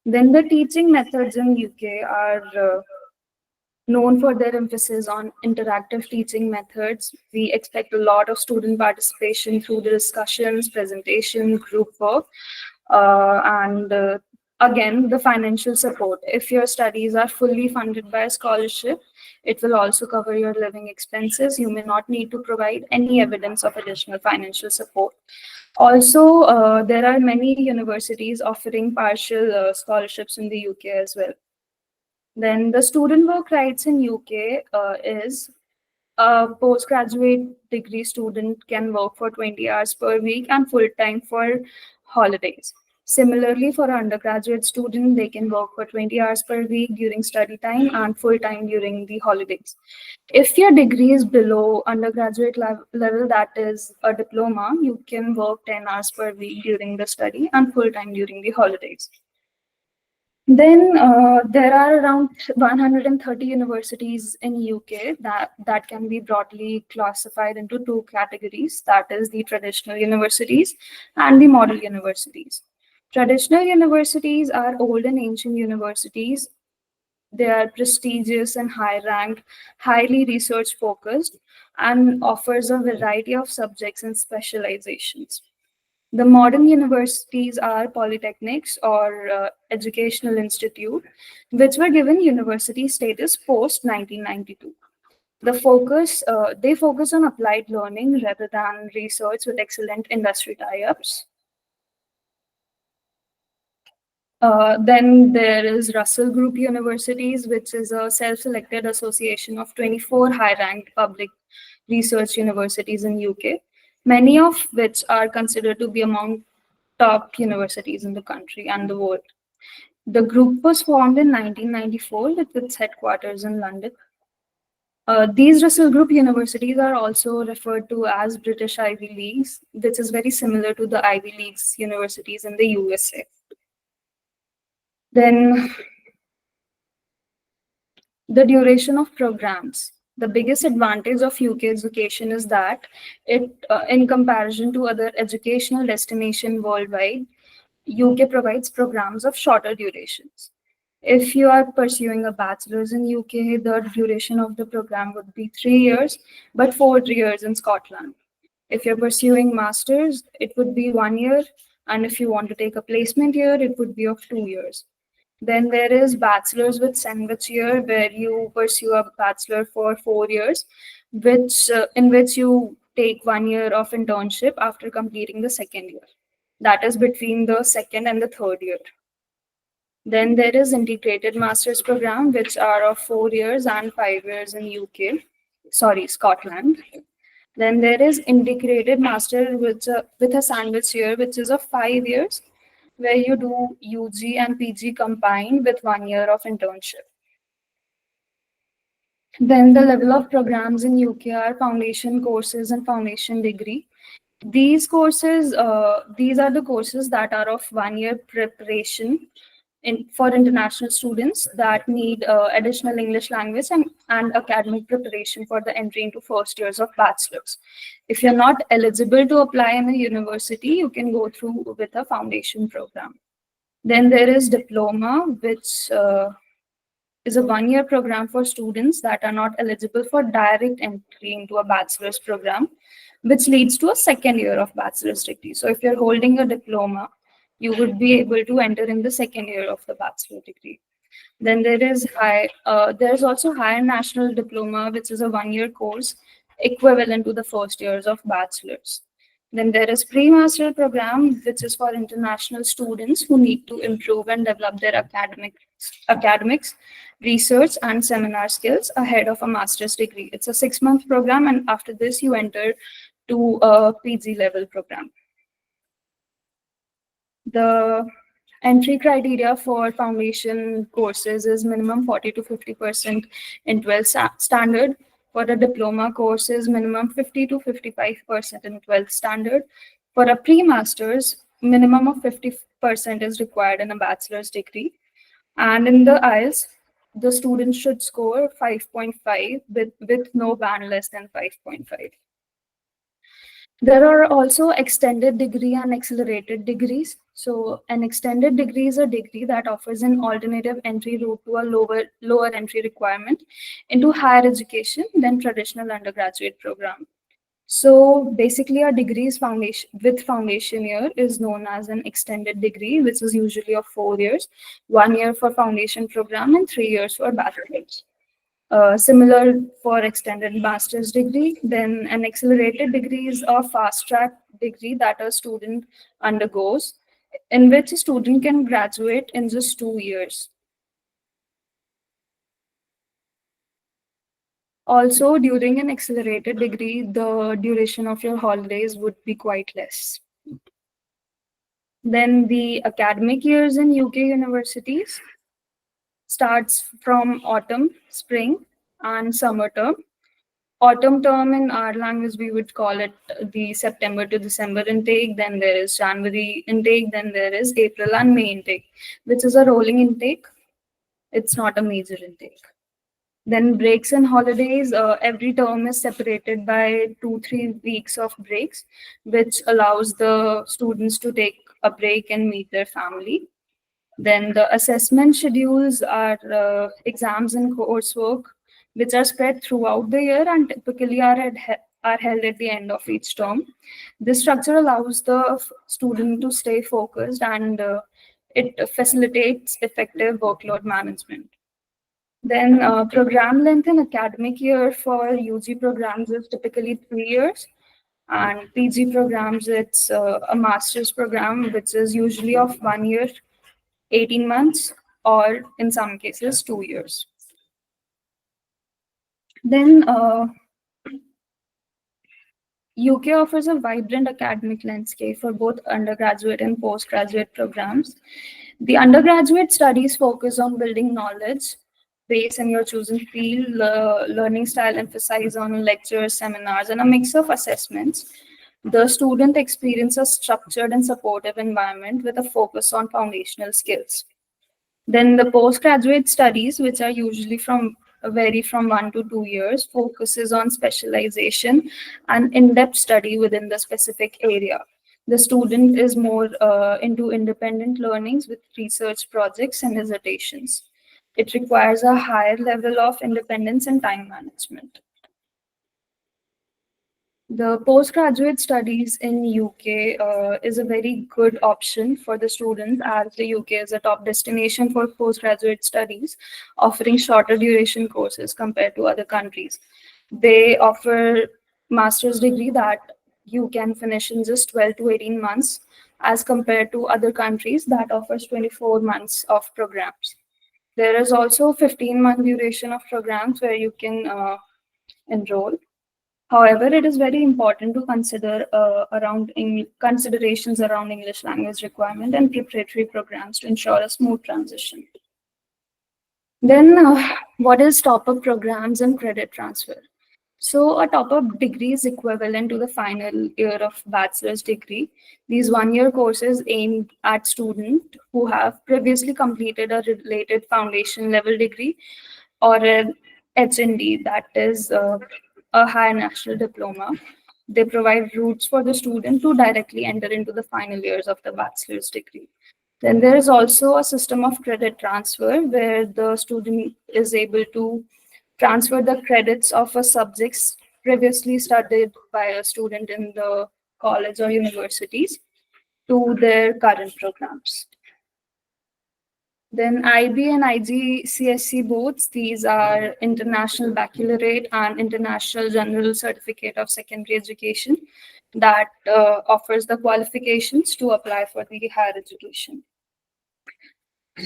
Then the teaching methods in UK are known for their emphasis on interactive teaching methods. We expect a lot of student participation through the discussions, presentation, group work, and again, the financial support. If your studies are fully funded by a scholarship, it will also cover your living expenses. You may not need to provide any evidence of additional financial support. Also, there are many universities offering partial scholarships in the UK as well. Then the student work rights in UK is a postgraduate degree student can work for 20 hours per week and full time for holidays. Similarly, for an undergraduate student, they can work for 20 hours per week during study time and full time during the holidays. If your degree is below undergraduate level, that is a diploma, you can work 10 hours per week during the study and full time during the holidays. Then there are around 130 universities in UK that can be broadly classified into two categories. That is the traditional universities and the model universities. Traditional universities are old and ancient universities. They are prestigious and high ranked, highly research focused, and offers a variety of subjects and specializations. The modern universities are polytechnics or educational institute, which were given university status post 1992. They focus on applied learning rather than research with excellent industry tie-ups. Then there is Russell Group Universities, which is a self-selected association of 24 high-ranked public research universities in UK, many of which are considered to be among top universities in the country and the world. The group was formed in 1994 with its headquarters in London. These Russell Group universities are also referred to as British Ivy Leagues, which is very similar to the Ivy Leagues universities in the USA. Then the duration of programs. The biggest advantage of UK education is that in comparison to other educational destinations worldwide, UK provides programs of shorter durations. If you are pursuing a bachelor's in UK, the duration of the program would be 3 years, but 4 years in Scotland. If you're pursuing master's, it would be 1 year, and if you want to take a placement year, it would be of 2 years. Then there is bachelor's with sandwich year, where you pursue a bachelor for 4 years, in which you take 1 year of internship after completing the second year. That is between the second and the third year. Then there is integrated master's program, which are of 4 years and 5 years in Scotland. Then there is integrated master with a sandwich year, which is of 5 years, where you do UG and PG combined with 1 year of internship. Then the level of programs in UK are foundation courses and foundation degree. These are the courses that are of 1 year preparation for international students that need additional English language and academic preparation for the entry into first years of bachelor's. If you're not eligible to apply in a university, you can go through with a foundation program. Then there is diploma, which is a 1 year program for students that are not eligible for direct entry into a bachelor's program, which leads to a second year of bachelor's degree. So if you're holding a diploma, you would be able to enter in the second year of the bachelor degree. Then there's also higher national diploma, which is a 1 year course equivalent to the first years of bachelor's. Then there is pre-master program, which is for international students who need to improve and develop their academics, research, and seminar skills ahead of a master's degree. It's a 6-month program, and after this, you enter to a PG level program. The entry criteria for foundation courses is minimum 40 to 50% in 12th standard. For the diploma courses, minimum 50 to 55% in 12th standard. For a pre-master's, minimum of 50% is required in a bachelor's degree. And in the IELTS, the student should score 5.5 with no band less than 5.5. There are also extended degree and accelerated degrees. So an extended degree is a degree that offers an alternative entry route to a lower entry requirement into higher education than traditional undergraduate program. So basically, a degree's foundation with foundation year is known as an extended degree, which is usually of 4 years, 1 year for foundation program and 3 years for bachelor's. Similar for extended master's degree, then an accelerated degree is a fast track degree that a student undergoes, in which a student can graduate in just 2 years. Also, during an accelerated degree, the duration of your holidays would be quite less. Then the academic years in UK universities starts from autumn, spring, and summer term. Autumn term in our language, we would call it the September to December intake. Then there is January intake. Then there is April and May intake, which is a rolling intake. It's not a major intake. Then breaks and holidays. Every term is separated by 2-3 weeks of breaks, which allows the students to take a break and meet their family. Then the assessment schedules are exams and coursework, which are spread throughout the year and typically are held at the end of each term. This structure allows the student to stay focused and it facilitates effective workload management. Then program length in academic year for UG programs is typically 3 years, and PG programs, it's a master's program, which is usually of 1 year, 18 months, or in some cases, 2 years. Then UK offers a vibrant academic landscape for both undergraduate and postgraduate programs. The undergraduate studies focus on building knowledge base in your chosen field. Learning style emphasize on lectures, seminars, and a mix of assessments. The student experiences a structured and supportive environment with a focus on foundational skills. Then the postgraduate studies, which are usually from vary from 1 to 2 years, focuses on specialization and in-depth study within the specific area. The student is more into independent learnings with research projects and dissertations. It requires a higher level of independence and time management. The postgraduate studies in UK is a very good option for the students, as the UK is a top destination for postgraduate studies, offering shorter duration courses compared to other countries. They offer master's degree that you can finish in just 12 to 18 months, as compared to other countries that offers 24 months of programs. There is also 15-month duration of programs where you can enroll. However, it is very important to consider considerations around English language requirement and preparatory programs to ensure a smooth transition. Then, what is top-up programs and credit transfer? So, a top-up degree is equivalent to the final year of bachelor's degree. These one-year courses aim at students who have previously completed a related foundation level degree or an HND, that is a higher national diploma. They provide routes for the student to directly enter into the final years of the bachelor's degree. Then there is also a system of credit transfer where the student is able to transfer the credits of a subjects previously studied by a student in the college or universities to their current programs. Then IB and IGCSE boards, these are International Baccalaureate and International General Certificate of Secondary Education that offers the qualifications to apply for the higher education.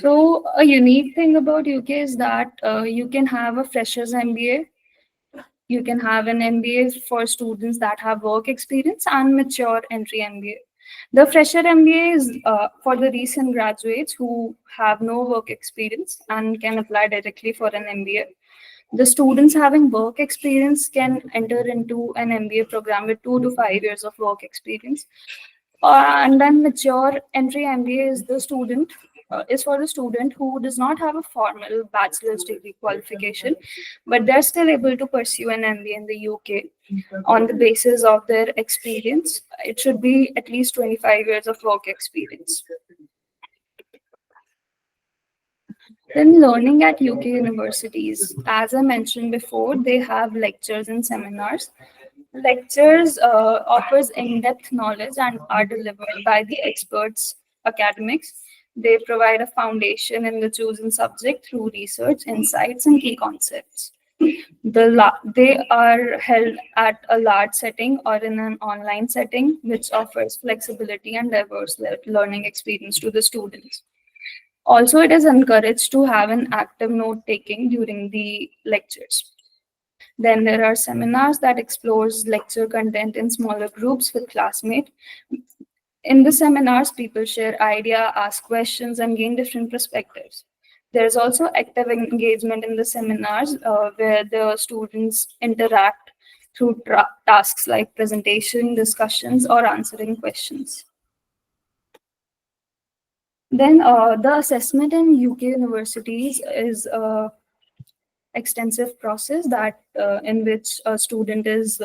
So a unique thing about UK is that you can have a freshers MBA, you can have an MBA for students that have work experience, and mature entry MBA. The fresher MBA is for the recent graduates who have no work experience and can apply directly for an MBA. The students having work experience can enter into an MBA program with 2 to 5 years of work experience. And then mature entry MBA is the student is for the student who does not have a formal bachelor's degree qualification, but they're still able to pursue an MBA in the UK on the basis of their experience. It should be at least 25 years of work experience. Then learning at UK universities, as I mentioned before, they have lectures and seminars. Lectures offers in-depth knowledge and are delivered by the experts academics. They provide a foundation in the chosen subject through research, insights, and key concepts. They are held at a large setting or in an online setting, which offers flexibility and diverse learning experience to the students. Also, it is encouraged to have an active note taking during the lectures. Then there are seminars that explores lecture content in smaller groups with classmates. In the seminars, people share idea, ask questions, and gain different perspectives. There's also active engagement in the seminars where the students interact through tasks like presentation, discussions, or answering questions. Then the assessment in UK universities is extensive process that in which a student is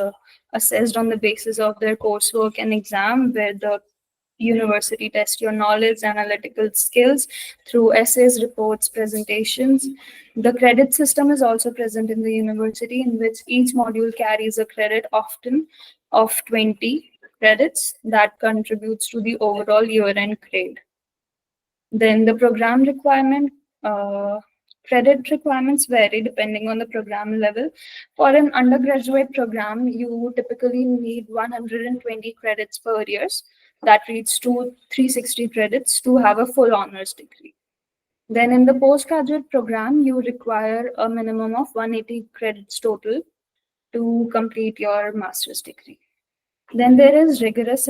assessed on the basis of their coursework and exam, where the university tests your knowledge, analytical skills through essays, reports, presentations. The credit system is also present in the university, in which each module carries a credit, often of 20 credits, that contributes to the overall year-end grade. Then the program requirement, credit requirements vary depending on the program level. For an undergraduate program, you typically need 120 credits per year. That leads to 360 credits to have a full honors degree. Then in the postgraduate program, you require a minimum of 180 credits total to complete your master's degree. Then there is rigorous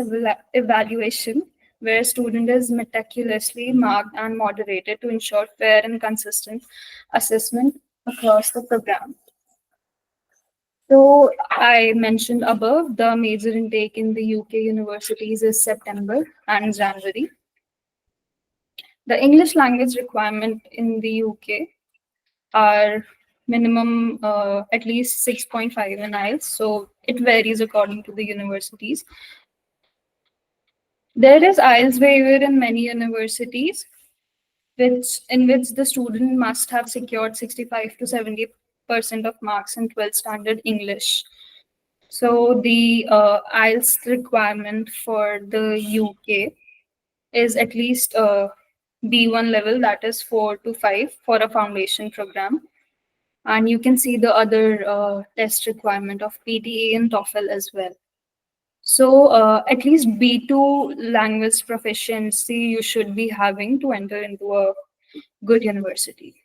evaluation, where student is meticulously marked and moderated to ensure fair and consistent assessment across the program. So I mentioned above, the major intake in the UK universities is September and January. The English language requirement in the UK are minimum at least 6.5 in IELTS. So it varies according to the universities. There is IELTS waiver in many universities, in which the student must have secured 65 to 70% of marks in 12th standard English. So the IELTS requirement for the UK is at least B1 level, that is 4 to 5 for a foundation program. And you can see the other test requirement of PTE and TOEFL as well. So at least B2 language proficiency you should be having to enter into a good university.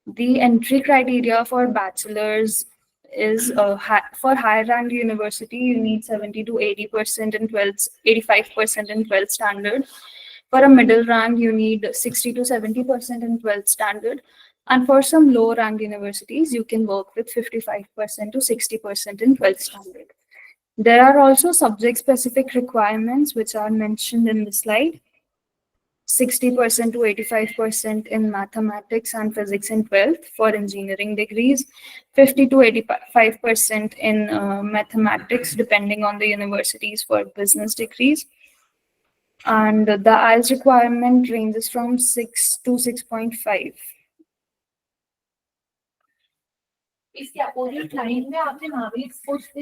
The entry criteria for bachelor's is for higher ranked university, you need 70 to 80% in 12th, 85% in 12th standard. For a middle rank, you need 60 to 70% in 12th standard. And for some low ranked universities, you can work with 55% to 60% in 12th standard. There are also subject-specific requirements which are mentioned in the slide. 60% to 85% in mathematics and physics in 12th for engineering degrees, 50 to 85% in mathematics depending on the universities for business degrees. And the IELTS requirement ranges from 6 to 6.5.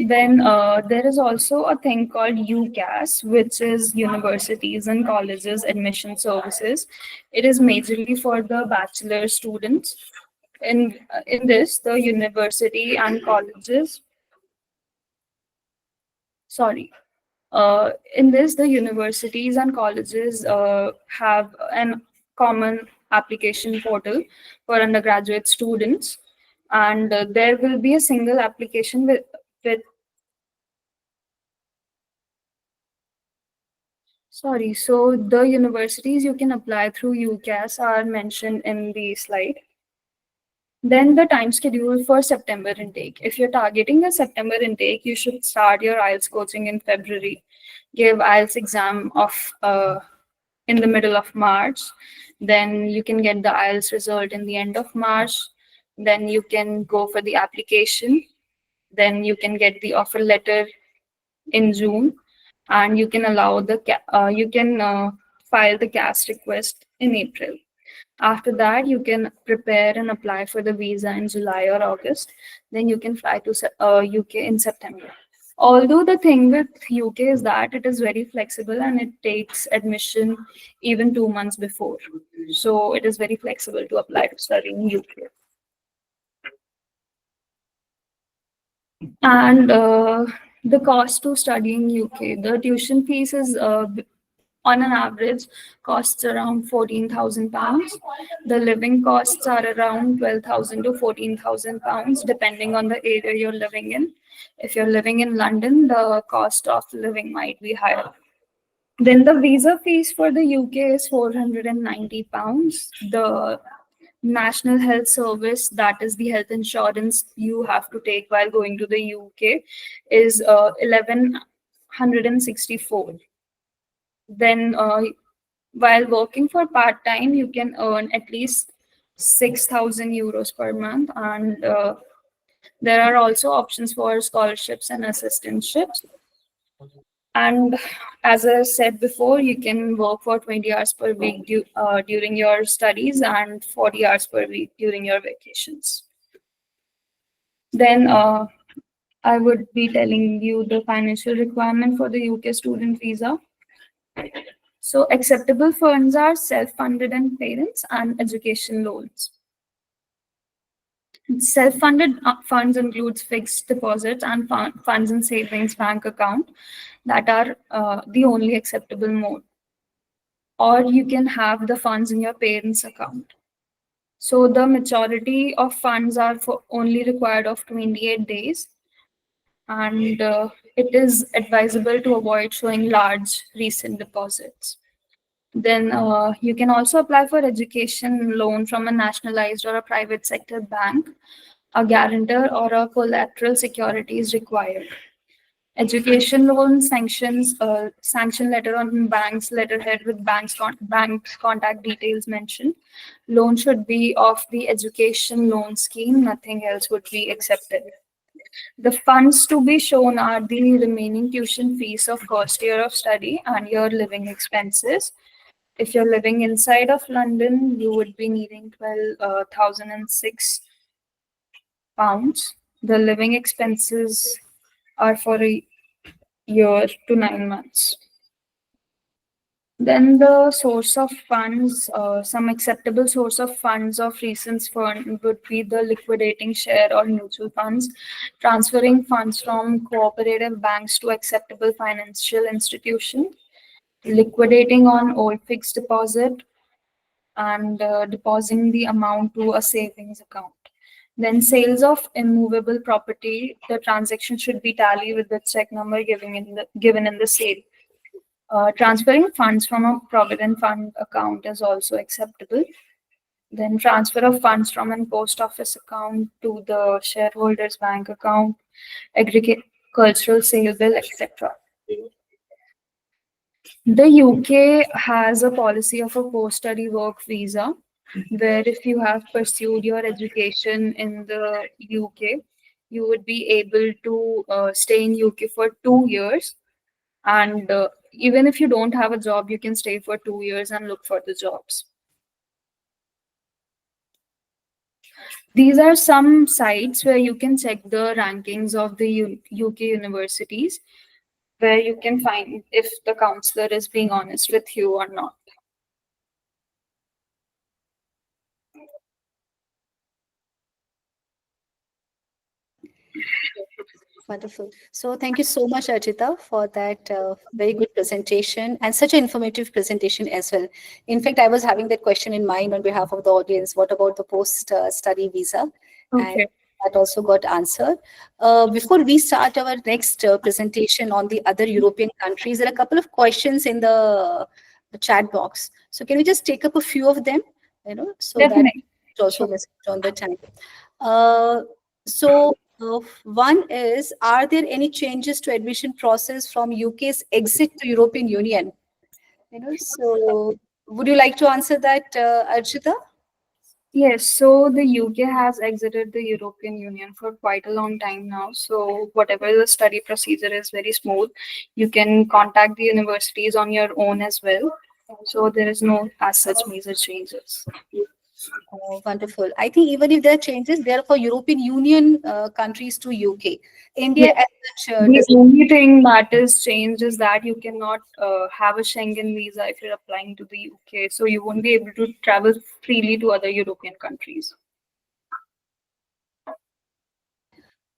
Then there is also a thing called UCAS, which is Universities and Colleges Admission Services. It is majorly for the bachelor students. In this, the university and colleges, in this, the universities and colleges have an common application portal for undergraduate students, and there will be a single application with so the universities you can apply through UCAS are mentioned in the slide. Then the time schedule for September intake. If you're targeting a September intake, you should start your IELTS coaching in February. Give IELTS exam of in the middle of March. Then you can get the IELTS result in the end of March. Then you can go for the application. Then you can get the offer letter in June, and you can file the CAS request in April. After that, you can prepare and apply for the visa in July or August. Then you can fly to UK in September. Although the thing with UK is that it is very flexible and it takes admission even 2 months before. So it is very flexible to apply to study in UK. And the cost to study in UK, the tuition fees is on an average costs around £14,000. The living costs are around 12,000 to £14,000 depending on the area you're living in. If you're living in London, the cost of living might be higher. Then the visa fees for the UK is £490. The National Health Service, that is the health insurance you have to take while going to the UK, is 1164. Then while working for part-time, you can earn at least 6,000 euros per month, and there are also options for scholarships and assistantships. And as I said before, you can work for 20 hours per week during your studies and 40 hours per week during your vacations. Then I would be telling you the financial requirement for the UK student visa. So acceptable funds are self-funded and parents and education loans. Self-funded funds includes fixed deposits and funds in savings bank account that are the only acceptable mode. Or you can have the funds in your parents' account. So the maturity of funds are for only required of 28 days. And it is advisable to avoid showing large recent deposits. Then you can also apply for education loan from a nationalized or a private sector bank. A guarantor or a collateral security is required. Education loan sanctions, sanction letter on bank's letterhead with bank's contact details mentioned. Loan should be of the education loan scheme. Nothing else would be accepted. The funds to be shown are the remaining tuition fees of first year of study and your living expenses. If you're living inside of London, you would be needing 12,006 pounds. The living expenses are for a year to 9 months. Then the source of funds, some acceptable source of funds of recent fund would be the liquidating share or mutual funds, transferring funds from cooperative banks to acceptable financial institution, liquidating on old fixed deposit, and depositing the amount to a savings account. Then sales of immovable property, the transaction should be tallied with the check number given in the sale. Transferring funds from a provident fund account is also acceptable. Then transfer of funds from a post office account to the shareholders bank account, agricultural sale bill, etc. The UK has a policy of a post-study work visa, where if you have pursued your education in the UK, you would be able to stay in UK for 2 years. And even if you don't have a job, you can stay for 2 years and look for the jobs. These are some sites where you can check the rankings of the UK universities, where you can find if the counselor is being honest with you or not. Wonderful. So thank you so much, Archita, for that very good presentation and such an informative presentation as well. In fact, I was having that question in mind on behalf of the audience. What about the post-study visa? Okay. And that also got answered. Before we start our next presentation on the other European countries, there are a couple of questions in the chat box. So can we just take up a few of them? So Definitely. that also message on the time. So one is, are there any changes to admission process from UK's exit to European Union? So would you like to answer that, Archita? Yes, so the UK has exited the European Union for quite a long time now. So whatever the study procedure is very smooth. You can contact the universities on your own as well. So there is no as such major changes. Oh, wonderful. I think even if there are changes, they are for European Union countries to UK. India as such The does. only thing that is changed is that you cannot have a Schengen visa if you're applying to the UK. So you won't be able to travel freely to other European countries.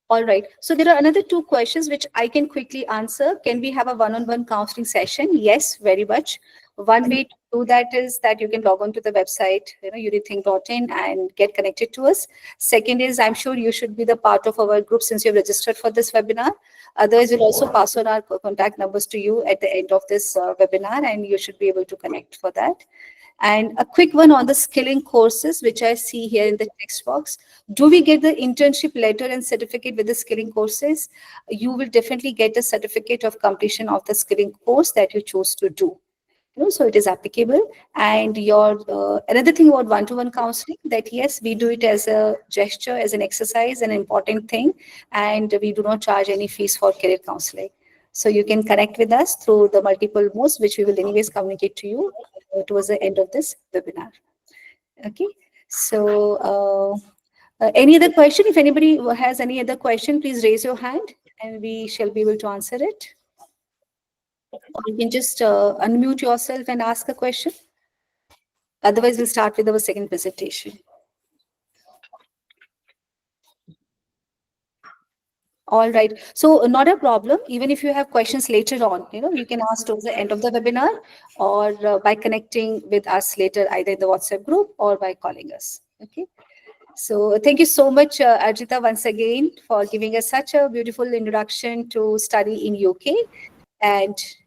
All right. So there are another two questions which I can quickly answer. Can we have a one-on-one counseling session? Yes, very much. One way to do that is that you can log on to the website, unithink.in, and get connected to us. Second is, I'm sure you should be the part of our group since you've registered for this webinar. Otherwise, we'll also pass on our contact numbers to you at the end of this webinar, and you should be able to connect for that. And a quick one on the skilling courses, which I see here in the text box. Do we get the internship letter and certificate with the skilling courses? You will definitely get a certificate of completion of the skilling course that you choose to do. So it is applicable. And your another thing about one-to-one counseling, that yes, we do it as a gesture, as an exercise, an important thing, and we do not charge any fees for career counseling. So you can connect with us through the multiple modes, which we will anyways communicate to you towards the end of this webinar. Okay. So any other question? If anybody has any other question, please raise your hand and we shall be able to answer it. Or you can just unmute yourself and ask a question. Otherwise, we'll start with our second presentation. All right. So not a problem. Even if you have questions later on, you can ask towards the end of the webinar or by connecting with us later, either in the WhatsApp group or by calling us. Okay. So thank you so much, Arjita, once again for giving us such a beautiful introduction to study in UK. And